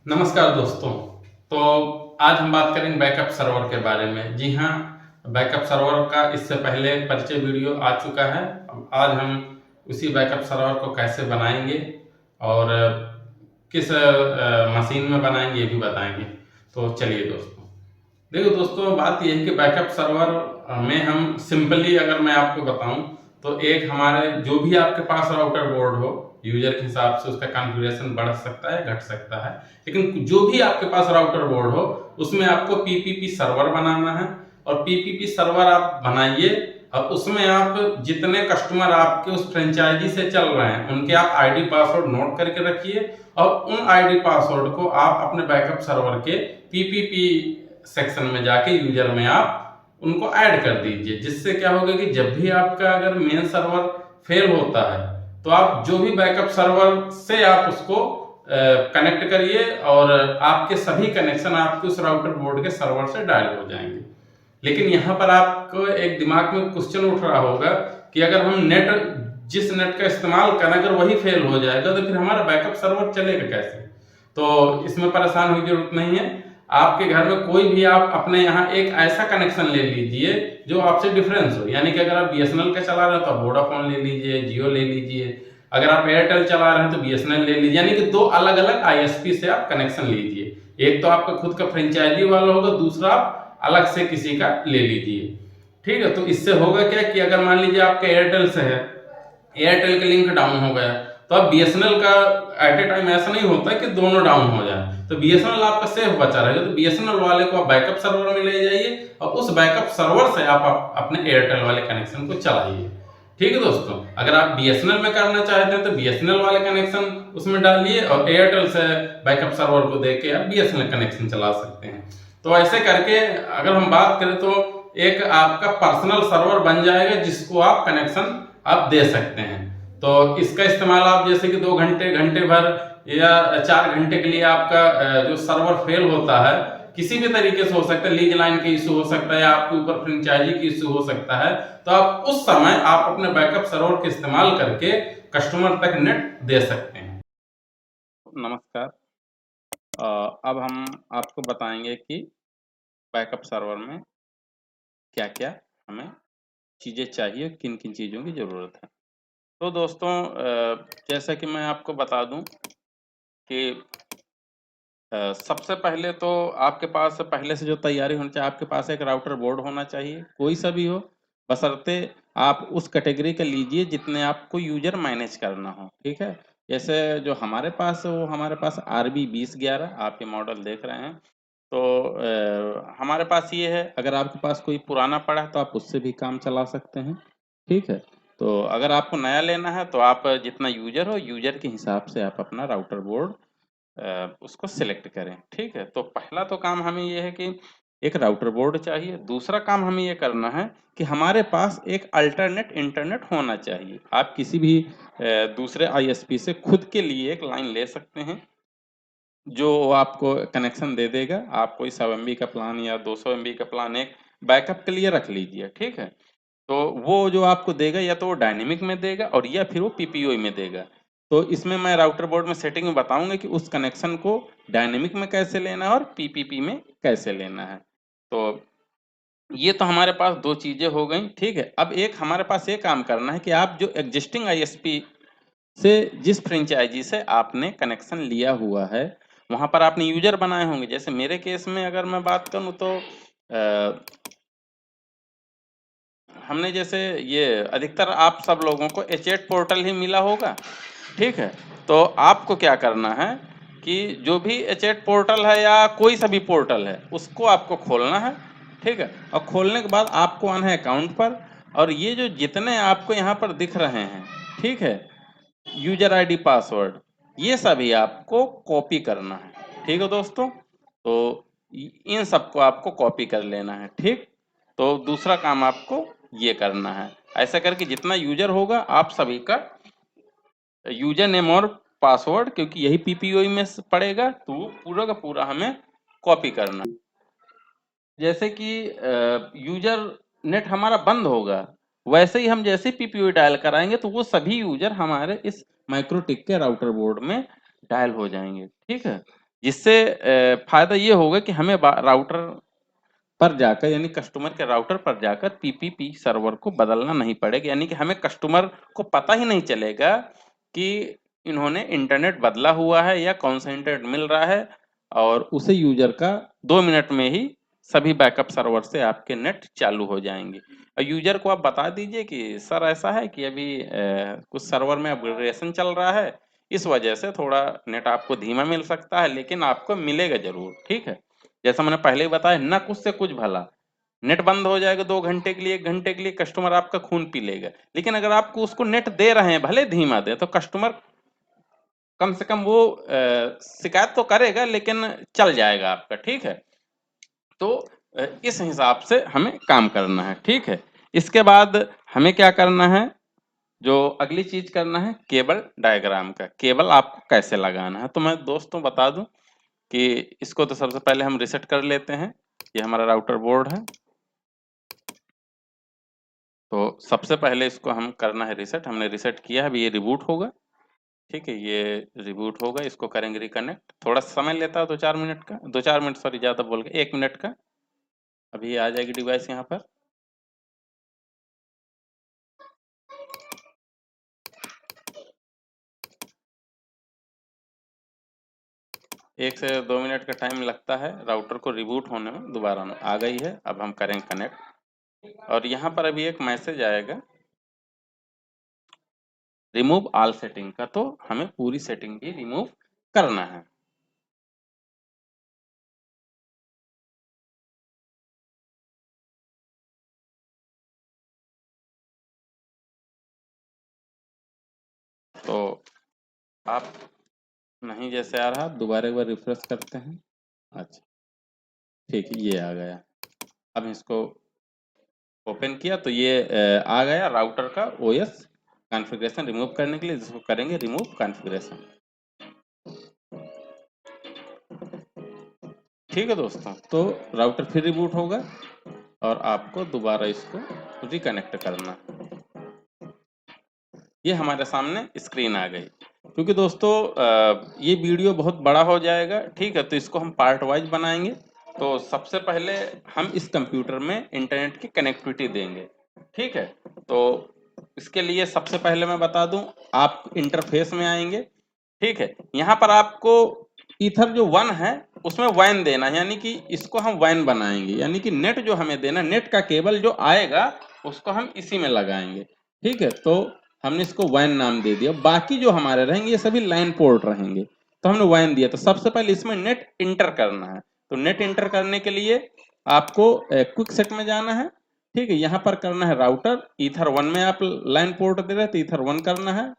नमस्कार दोस्तों। तो आज हम बात करेंगे बैकअप सर्वर के बारे में। जी हाँ, बैकअप सर्वर का इससे पहले परिचय वीडियो आ चुका है। आज हम उसी बैकअप सर्वर को कैसे बनाएंगे और किस मशीन में बनाएंगे ये भी बताएंगे। तो चलिए दोस्तों, देखो दोस्तों, बात यह है कि बैकअप सर्वर में हम सिंपली अगर मैं आपको बताऊं तो एक हमारे जो भी आपके पास राउटर बोर्ड हो, यूजर के हिसाब से उसका कॉन्फ़िगरेशन बढ़ सकता है, घट सकता है, लेकिन जो भी आपके पास राउटर बोर्ड हो उसमें आपको पीपीपी सर्वर बनाना है। और पीपीपी सर्वर आप बनाइए और उसमें आप जितने कस्टमर आपके उस फ्रेंचाइजी से चल रहे हैं उनके आप आईडी पासवर्ड नोट करके रखिए और उन आईडी पासवर्ड को आप अपने बैकअप सर्वर के पीपीपी सेक्शन में जाके यूजर में आप उनको ऐड कर दीजिए। जिससे क्या होगा कि जब भी आपका अगर मेन सर्वर फेल होता है तो आप जो भी बैकअप सर्वर से आप उसको कनेक्ट करिए और आपके सभी कनेक्शन आपके उस राउटर बोर्ड के सर्वर से डायल हो जाएंगे। लेकिन यहाँ पर आपको एक दिमाग में क्वेश्चन उठ रहा होगा कि अगर हम जिस नेट का इस्तेमाल करें अगर वही फेल हो जाएगा तो फिर हमारा बैकअप सर्वर चलेगा कैसे। तो इसमें परेशान होने की जरूरत नहीं है। आपके घर में कोई भी आप अपने यहाँ एक ऐसा कनेक्शन ले लीजिए जो आपसे डिफरेंस हो, यानी कि अगर आप बीएसएनएल का चला रहे हैं तो आप वोडाफोन ले लीजिए, जियो ले लीजिए। अगर आप एयरटेल चला रहे हैं तो बीएसएनएल ले लीजिए, यानी कि दो अलग अलग आईएसपी से आप कनेक्शन लीजिए। एक तो आपका खुद का फ्रेंचाइजी वाला होगा, दूसरा आप अलग से किसी का ले लीजिए। ठीक है, तो इससे होगा क्या कि अगर मान लीजिए आपका एयरटेल से है, एयरटेल का लिंक डाउन हो गया तो अब बीएसएनएल का एट ए टाइम ऐसा नहीं होता कि दोनों डाउन हो जाए, तो बीएसएनएल आपका सेफ बचा रहेगा। तो बीएसएनएल वाले को आप बैकअप सर्वर में ले जाइए और उस बैकअप सर्वर से आप अपने एयरटेल वाले कनेक्शन को चलाइए। ठीक है दोस्तों, अगर आप बीएसएनएल में करना चाहते हैं तो बीएसएनएल वाले कनेक्शन उसमें डालिए और एयरटेल से बैकअप सर्वर को देके आप बीएसएनएल कनेक्शन चला सकते हैं। तो ऐसे करके अगर हम बात करें तो एक आपका पर्सनल सर्वर बन जाएगा जिसको आप कनेक्शन आप दे सकते हैं। तो इसका इस्तेमाल आप जैसे कि 2 घंटे, घंटे भर या 4 घंटे के लिए आपका जो सर्वर फेल होता है किसी भी तरीके से हो सकता है, लीज लाइन के इशू हो सकता है, आपके ऊपर फ्रेंचाइजी की इशू हो सकता है, तो आप उस समय आप अपने बैकअप सर्वर के इस्तेमाल करके कस्टमर तक नेट दे सकते हैं। नमस्कार। अब हम आपको बताएंगे कि बैकअप सर्वर में क्या क्या हमें चीज़ें चाहिए, किन किन चीज़ों की ज़रूरत है। तो दोस्तों, जैसा कि मैं आपको बता दूं कि सबसे पहले तो आपके पास पहले से जो तैयारी होनी चाहिए, आपके पास एक राउटर बोर्ड होना चाहिए, कोई सा भी हो, बशर्ते आप उस कैटेगरी का लीजिए जितने आपको यूजर मैनेज करना हो। ठीक है, जैसे जो हमारे पास है वो हमारे पास RB2011 आप ये मॉडल देख रहे हैं। तो हमारे पास ये है, अगर आपके पास कोई पुराना पड़ा है तो आप उससे भी काम चला सकते हैं। ठीक है, तो अगर आपको नया लेना है तो आप जितना यूजर हो, यूजर के हिसाब से आप अपना राउटर बोर्ड उसको सिलेक्ट करें। ठीक है, तो पहला तो काम हमें ये है कि एक राउटर बोर्ड चाहिए। दूसरा काम हमें ये करना है कि हमारे पास एक अल्टरनेट इंटरनेट होना चाहिए। आप किसी भी दूसरे आईएसपी से खुद के लिए एक लाइन ले सकते हैं जो आपको कनेक्शन दे देगा। आप कोई 100 MB का प्लान या 200 MB का प्लान एक बैकअप के लिए रख लीजिए। ठीक है, तो वो जो आपको देगा या तो वो डायनेमिक में देगा और या फिर वो पीपीओ में देगा। तो इसमें मैं राउटर बोर्ड में सेटिंग में बताऊंगा कि उस कनेक्शन को डायनेमिक में कैसे लेना है और पीपीपी में कैसे लेना है। तो ये तो हमारे पास दो चीजें हो गई। ठीक है, अब एक हमारे पास ये काम करना है कि आप जो एग्जिस्टिंग आईएसपी से जिस फ्रेंचाइजी से आपने कनेक्शन लिया हुआ है वहां पर आपने यूजर बनाए होंगे। जैसे मेरे केस में अगर मैं बात करूं तो हमने जैसे ये अधिकतर आप सब लोगों को H8 पोर्टल ही मिला होगा। ठीक है, तो आपको क्या करना है कि जो भी H8 पोर्टल है या कोई सा भी पोर्टल है उसको आपको खोलना है। ठीक है, और खोलने के बाद आपको आना है अकाउंट पर, और ये जो जितने आपको यहाँ पर दिख रहे हैं, ठीक है, यूजर आईडी पासवर्ड, ये सभी आपको कॉपी करना है। ठीक है दोस्तों, तो इन सबको आपको कॉपी कर लेना है। ठीक, तो दूसरा काम आपको ये करना है। ऐसा करके जितना यूजर होगा आप सभी का यूजर नेम और पासवर्ड, क्योंकि यही पीपीओ में पड़ेगा, तो पूरा का पूरा हमें कॉपी करना। जैसे कि यूजर नेट हमारा बंद होगा, वैसे ही हम जैसे पीपीओ डायल कराएंगे तो वो सभी यूजर हमारे इस माइक्रोटिक के राउटर बोर्ड में डायल हो जाएंगे। ठीक है, जिससे फायदा ये होगा कि हमें राउटर पर जाकर यानी कस्टमर के राउटर पर जाकर पीपीपी सर्वर को बदलना नहीं पड़ेगा, यानी कि हमें कस्टमर को पता ही नहीं चलेगा कि इन्होंने इंटरनेट बदला हुआ है या कौन सा इंटरनेट मिल रहा है, और उसे यूजर का 2 मिनट में ही सभी बैकअप सर्वर से आपके नेट चालू हो जाएंगे। और यूजर को आप बता दीजिए कि सर ऐसा है कि अभी कुछ सर्वर में अपग्रेडेशन चल रहा है, इस वजह से थोड़ा नेट आपको धीमा मिल सकता है, लेकिन आपको मिलेगा जरूर, ठीक है। जैसा मैंने पहले ही बताया, ना कुछ से कुछ भला, नेट बंद हो जाएगा 2 घंटे के लिए, 1 घंटे के लिए, कस्टमर आपका खून पी लेगा। लेकिन अगर आपको उसको नेट दे रहे हैं, भले धीमा दे, तो कस्टमर कम से कम वो शिकायत तो करेगा लेकिन चल जाएगा आपका, ठीक है। तो इस हिसाब से हमें काम करना है, ठीक है। इसके बाद हमें क्या करना है, जो अगली चीज करना है केबल डायग्राम का, केबल आपको कैसे लगाना है। तो मैं दोस्तों बता दूं कि इसको तो सबसे पहले हम रिसेट कर लेते हैं। ये हमारा राउटर बोर्ड है, तो सबसे पहले इसको हम करना है रिसेट। हमने रिसेट किया है, अभी ये रिबूट होगा, ठीक है। ये रिबूट होगा, इसको करेंगे रिकनेक्ट। थोड़ा समय लेता है 2-4 मिनट का, 2-4 मिनट सॉरी, ज़्यादा बोल गए, 1 मिनट का। अभी आ जाएगी डिवाइस यहाँ पर। 1 से 2 मिनट का टाइम लगता है राउटर को रिबूट होने में। दोबारा में आ गई है, अब हम करेंगे कनेक्ट। और यहाँ पर अभी एक मैसेज आएगा रिमूव ऑल सेटिंग का, तो हमें पूरी सेटिंग भी रिमूव करना है। तो आप नहीं जैसे आ रहा, दोबारा एक बार रिफ्रेश करते हैं। अच्छा ठीक है, ये आ गया। अब इसको ओपन किया तो ये आ गया राउटर का ओएस कॉन्फ़िगरेशन रिमूव करने के लिए, जिसको करेंगे रिमूव कॉन्फ़िगरेशन। ठीक है दोस्तों, तो राउटर फिर रिबूट होगा और आपको दोबारा इसको रिकनेक्ट करना। ये हमारे सामने स्क्रीन आ गई। क्योंकि दोस्तों ये वीडियो बहुत बड़ा हो जाएगा, ठीक है, तो इसको हम पार्ट वाइज बनाएंगे। तो सबसे पहले हम इस कंप्यूटर में इंटरनेट की कनेक्टिविटी देंगे, ठीक है। तो इसके लिए सबसे पहले मैं बता दूं, आप इंटरफेस में आएंगे, ठीक है। यहाँ पर आपको ईथर जो 1 है उसमें वैन देना है, यानी कि इसको हम वैन बनाएंगे, यानी कि नेट जो हमें देना, नेट का केबल जो आएगा उसको हम इसी में लगाएंगे, ठीक है। तो हमने इसको वैन नाम दे दिया। बाकी जो हमारे रहेंगे ये सभी लाइन पोर्ट रहेंगे, तो हमने वैन दिया। तो सबसे पहले इसमें नेट इंटर करना है। तो नेट इंटर करने के लिए आपको क्विक सेट में जाना है, ठीक है। यहाँ पर करना है राउटर, ईथर 1 में आप लाइन पोर्ट दे रहे हैं तो ईथर 1 करना है,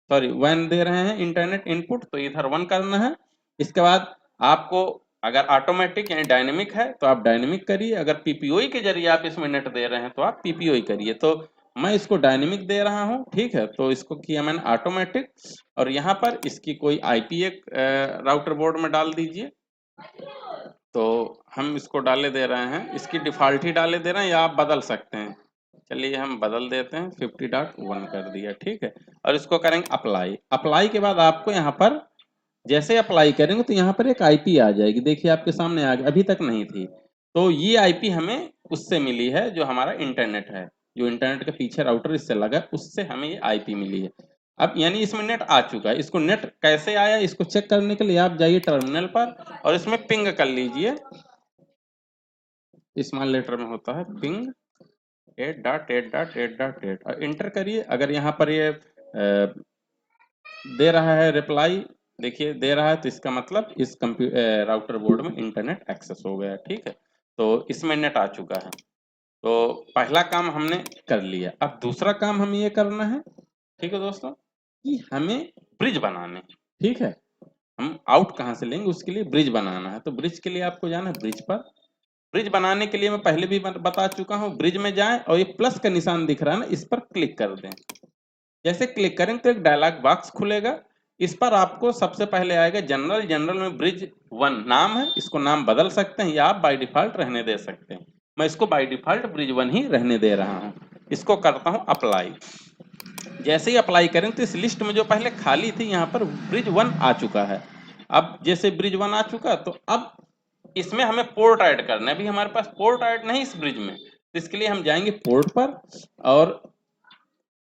सॉरी 1 दे रहे हैं इंटरनेट इनपुट, तो ईथर 1 करना है। इसके बाद आपको अगर ऑटोमेटिक यानी डायनेमिक है तो आप डायनेमिक करिए, अगर पीपीओई के जरिए आप इसमें नेट दे रहे हैं तो आप पीपीओई करिए। तो मैं इसको डायनेमिक दे रहा हूं, ठीक है। तो इसको किया मैंने ऑटोमेटिक, और यहाँ पर इसकी कोई आईपी एक राउटर बोर्ड में डाल दीजिए। तो हम इसको डाले दे रहे हैं, इसकी डिफ़ॉल्ट ही डाले दे रहे हैं या आप बदल सकते हैं। चलिए हम बदल देते हैं, 50.1 कर दिया, ठीक है। और इसको करेंगे अप्लाई। अप्लाई के बाद आपको यहाँ पर जैसे अप्लाई करेंगे तो यहाँ पर एक आईपी आ जाएगी, देखिए आपके सामने आ गई, अभी तक नहीं थी। तो ये आईपी हमें उससे मिली है जो हमारा इंटरनेट है, जो इंटरनेट के पीछे राउटर इससे लगा है, उससे हमें ये आईपी मिली है। अब यानी इसमें नेट आ चुका है। इसको नेट कैसे आया इसको चेक करने के लिए आप जाइए टर्मिनल पर और इसमें पिंग कर लीजिए। स्मॉल लेटर में होता है पिंग 8.8.8.8 और इंटर करिए। अगर यहाँ पर ये दे रहा है रिप्लाई, देखिए दे रहा है, तो इसका मतलब इस राउटर बोर्ड में इंटरनेट एक्सेस हो गया, ठीक है। तो इसमें नेट आ चुका है। तो पहला काम हमने कर लिया। अब दूसरा काम हमें ये करना है, ठीक है दोस्तों, कि हमें ब्रिज बनाने, ठीक है। हम आउट कहाँ से लेंगे, उसके लिए ब्रिज बनाना है। तो ब्रिज के लिए आपको जाना है ब्रिज पर। ब्रिज बनाने के लिए मैं पहले भी बता चुका हूँ, ब्रिज में जाएं और ये प्लस का निशान दिख रहा है ना, इस पर क्लिक कर दें। जैसे क्लिक करेंगे तो एक डायलॉग बॉक्स खुलेगा। इस पर आपको सबसे पहले आएगा जनरल। जनरल में ब्रिज 1 नाम है, इसको नाम बदल सकते हैं या आप बाय डिफॉल्ट रहने दे सकते हैं। मैं इसको बाय डिफॉल्ट ब्रिज 1 ही रहने दे रहा हूं। इसको करता हूं अप्लाई। जैसे ही अप्लाई करेंगे तो इस लिस्ट में जो पहले खाली थी यहाँ पर ब्रिज 1 आ चुका है। अब जैसे ब्रिज 1 आ चुका, तो अब इसमें हमें पोर्ट ऐड करना है। अभी हमारे पास पोर्ट ऐड नहीं इस ब्रिज में, तो इसके लिए हम जाएंगे पोर्ट पर और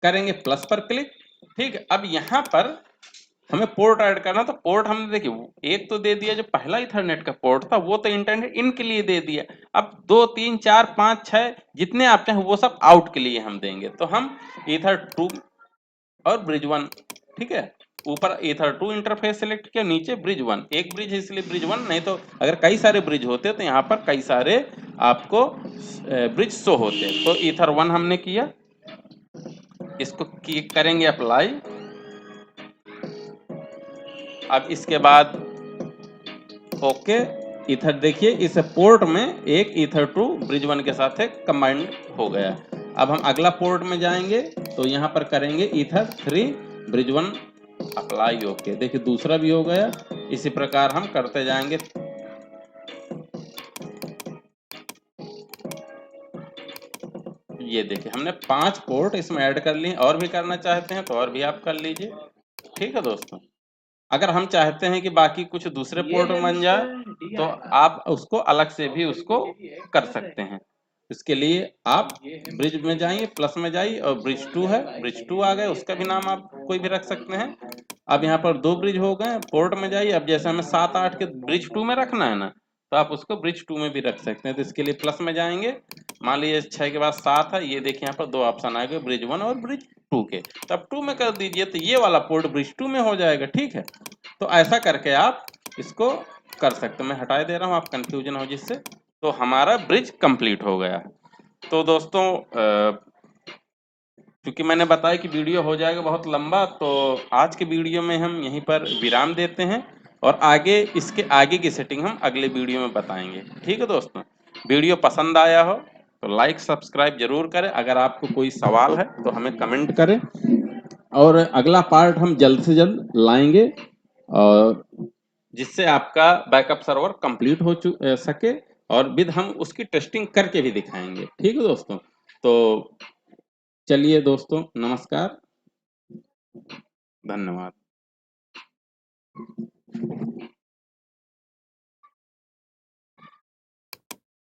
करेंगे प्लस पर क्लिक। ठीक है, अब यहाँ पर हमें पोर्ट ऐड करना, तो पोर्ट हमने देखिए एक तो दे दिया, जो पहला इथरनेट का पोर्ट था वो तो इंटरनेट इन के लिए दे दिया। अब 2 3 4 5 6 जितने आप चाहें वो सब आउट के लिए हम देंगे। तो हम ईथर 2 और ब्रिज 1, ठीक है, ऊपर ईथर 2 इंटरफेस सेलेक्ट किया, नीचे ब्रिज 1। एक ब्रिज है इसलिए ब्रिज 1, नहीं तो अगर कई सारे ब्रिज होते तो यहाँ पर कई सारे आपको ब्रिज शो होते। तो ईथर 1 हमने किया, इसको करेंगे अप्लाई। अब इसके बाद ओके, ईथर देखिए इस पोर्ट में एक ईथर 2 ब्रिज 1 के साथ कंबाइंड हो गया। अब हम अगला पोर्ट में जाएंगे, तो यहाँ पर करेंगे ईथर 3 ब्रिज 1 अप्लाई। ओके, देखिए दूसरा भी हो गया। इसी प्रकार हम करते जाएंगे। ये देखिए हमने 5 पोर्ट इसमें ऐड कर लिए। और भी करना चाहते हैं तो और भी आप कर लीजिए। ठीक है दोस्तों, अगर हम चाहते हैं कि बाकी कुछ दूसरे पोर्ट बन जाए तो आप उसको अलग से भी उसको कर सकते हैं। इसके लिए आप ब्रिज में जाइए, प्लस में जाइए, और ब्रिज 2 है, ब्रिज 2 आ गए, उसका भी नाम आप कोई भी रख सकते हैं। अब यहाँ पर 2 ब्रिज हो गए, पोर्ट में जाइए। अब जैसे हमें 7 8 के ब्रिज 2 में रखना है ना, तो आप उसको ब्रिज 2 में भी रख सकते हैं। तो इसके लिए प्लस में जाएंगे, मान लीजिए 6 के बाद 7 है, ये देखिए यहाँ पर 2 ऑप्शन आ गए, ब्रिज 1 और ब्रिज 2 के। तब 2 में कर दीजिए, तो ये वाला पोर्ट ब्रिज 2 में हो जाएगा। ठीक है, तो ऐसा करके आप इसको कर सकते हैं। मैं हटा दे रहा हूँ, आप कंफ्यूजन हो जिससे। तो हमारा ब्रिज कंप्लीट हो गया। तो दोस्तों क्योंकि मैंने बताया कि वीडियो हो जाएगा बहुत लंबा, तो आज के वीडियो में हम यहीं पर विराम देते हैं और आगे इसके आगे की सेटिंग हम अगले वीडियो में बताएंगे। ठीक है दोस्तों, वीडियो पसंद आया हो तो लाइक सब्सक्राइब जरूर करें। अगर आपको कोई सवाल है तो हमें कमेंट करें, और अगला पार्ट हम जल्द से जल्द लाएंगे, और जिससे आपका बैकअप सर्वर कंप्लीट हो सके, और विद हम उसकी टेस्टिंग करके भी दिखाएंगे। ठीक है दोस्तों, तो चलिए दोस्तों, नमस्कार, धन्यवाद।